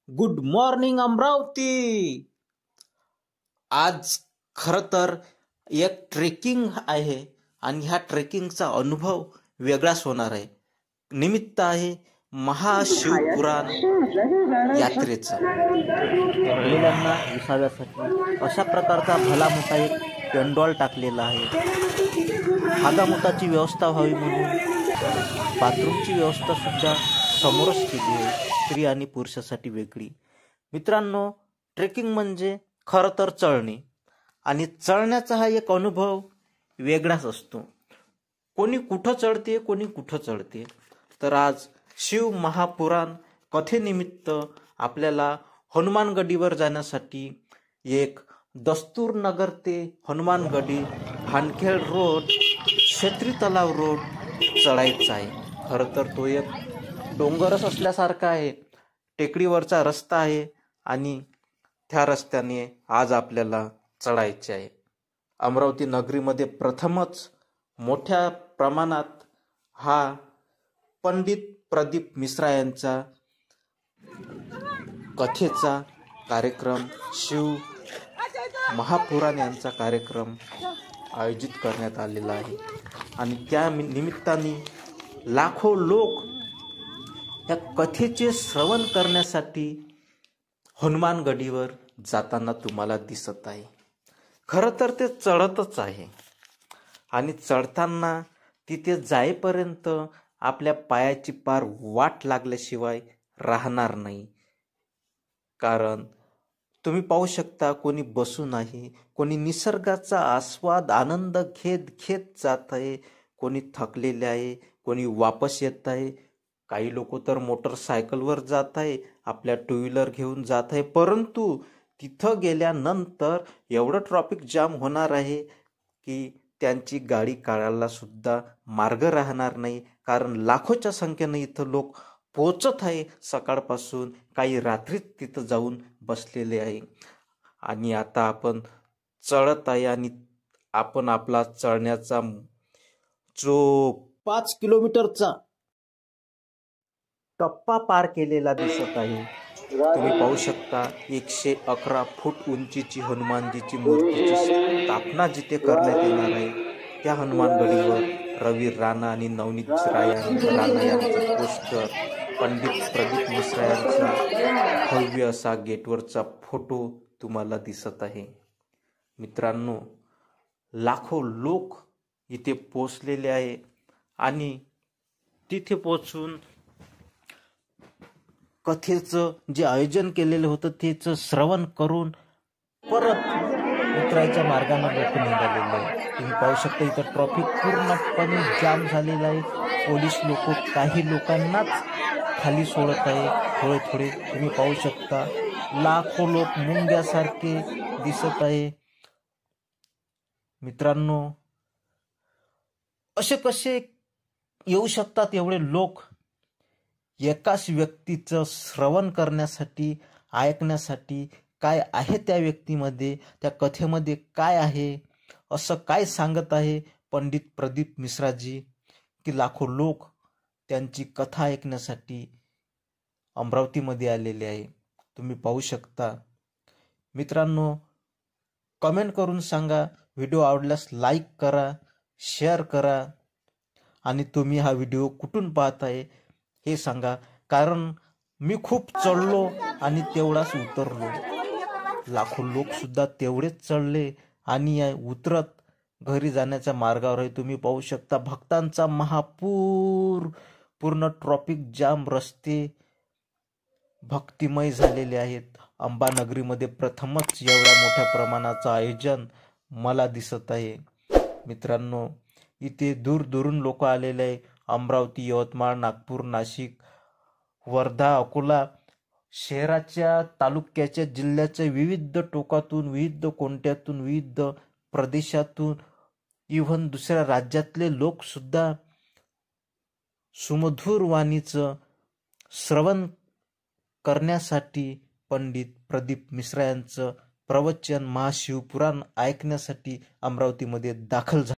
Good morning Amravati. आज खरं तर एक ट्रेकिंग आहे आणि ह्या ट्रेकिंगचा अनुभव वेगळाच होणार आहे। निमित्त आहे महाशिवपुराण यात्रेचं। महिलांना विसाव्यासाठी अशा प्रकारचा भला मोठा एक पेंडॉल टाकलेला आहे। हागामोटाची व्यवस्था व्हावी म्हणून बाथरूमची व्यवस्था सुद्धा समोरच केली आहे, स्त्री आणि पुरुषासाठी वेगळी। मित्रांनो, ट्रेकिंग म्हणजे खरं तर चढणे आणि चढण्याचा हा एक अनुभव वेगळाच असतो। कोणी कुठं चढते, कोणी कुठं चढते। तर आज शिव महापुराण कथेनिमित्त आपल्याला हनुमानगडीवर जाण्यासाठी एक दस्तूर नगर ते हनुमानगडी हानखेड रोड, शेत्री तलाव रोड चढायचा आहे। खरं तर तो एक डोंगरच असल्यासारखा आहे, टेकडीवरचा रस्ता आहे आणि त्या रस्त्याने आज आपल्याला चढायचे आहे। अमरावती नगरीमध्ये प्रथमच मोठ्या प्रमाणात हा पंडित प्रदीप मिश्रा यांचा कथेचा कार्यक्रम, शिव महापुराण यांचा कार्यक्रम आयोजित करण्यात आलेला आहे आणि त्या निमित्ताने लाखो लोक या कथेचे श्रवण करण्यासाठी हनुमानगडीवर जाताना तुम्हाला दिसत आहे। खरं तर ते चढतच आहे आणि चढताना तिथे जाईपर्यंत आपल्या पायाची पार वाट लागल्याशिवाय राहणार नाही। कारण तुम्ही पाहू शकता, कोणी बसून आहे, कोणी निसर्गाचा आस्वाद आनंद घेत जात आहे, कोणी थकलेले आहे, कोणी वापस येत आहे, काही लोक तर मोटरसायकलवर जात आहे, आपल्या टू व्हीलर घेऊन जात आहे। परंतु तिथं गेल्यानंतर एवढं ट्रॅफिक जाम होणार आहे की त्यांची गाडी काढायला सुद्धा मार्ग राहणार नाही। कारण लाखोच्या संख्येने इथं लोक पोहोचत आहे सकाळपासून, काही रात्रीच तिथं जाऊन बसलेले आहे आणि आता आपण चढत आहे आणि आपण आपला चढण्याचा जो 5 किलोमीटरचा टप्पा पार केलेला दिसत आहे। तुम्ही पाहू शकता 111 फूट उंचीची हनुमानजीची मूर्तीची स्थापना जिथे करण्यात येणार आहे, त्या हनुमानगडीवर रवी राणा आणि नवनीत राणा यांचं पोस्टर, पंडित प्रदीप मिश्रा यांचा भव्य असा गेटवरचा फोटो तुम्हाला दिसत आहे। मित्रांनो, लाखो लोक इथे पोचलेले आहे आणि तिथे पोचून कथेचं जे आयोजन केलेलं होतं त्याचं श्रवण करून परत उतरायच्या मार्गाने लोक निघालेले आहे। तुम्ही पाहू शकता इथं ट्रॅफिक पूर्णपणे जाम झालेलं आहे। पोलीस लोक काही लोकांनाच खाली सोडत आहे थोडे थोडे। तुम्ही पाहू शकता लाखो लोक मुंग्यासारखे दिसत आहे। मित्रांनो, असे कसे येऊ शकतात एवढे लोक एकाच व्यक्तीचं श्रवण करण्यासाठी, ऐकण्यासाठी? काय आहे त्या व्यक्तीमध्ये, त्या कथेमध्ये काय आहे, असं काय सांगत आहे पंडित प्रदीप मिश्राजी की लाखो लोक त्यांची कथा ऐकण्यासाठी अमरावतीमध्ये आलेले आहे? तुम्ही पाहू शकता। मित्रांनो, कमेंट करून सांगा, व्हिडिओ आवडल्यास लाईक करा, शेअर करा आणि तुम्ही हा व्हिडिओ कुठून पाहताय हे सांगा। कारण मी खूप चढलो आणि तेवढाच उतरलो, लाखो लोक सुद्धा तेवढेच चढले आणि उतरत घरी जाण्याच्या मार्गावर आहे। तुम्ही पाहू शकता भक्तांचा महापूर, पूर्ण ट्रॅफिक जाम, रस्ते भक्तिमय झालेले आहेत। अंबानगरीमध्ये प्रथमच एवढ्या मोठ्या प्रमाणाचं आयोजन मला दिसत आहे। मित्रांनो, इथे दूरदूरून लोक आलेले आहे। अमरावती, यवतमाळ, नागपूर, नाशिक, वर्धा, अकोला शहराच्या, तालुक्याच्या, जिल्ह्याच्या विविध टोकातून, विविध कोणत्यातून, विविध प्रदेशातून, इव्हन दुसऱ्या राज्यातले लोक सुद्धा सुमधुर वाणीचं श्रवण करण्यासाठी, पंडित प्रदीप मिश्रा यांचं प्रवचन महाशिवपुराण ऐकण्यासाठी अमरावतीमध्ये दाखल झाले।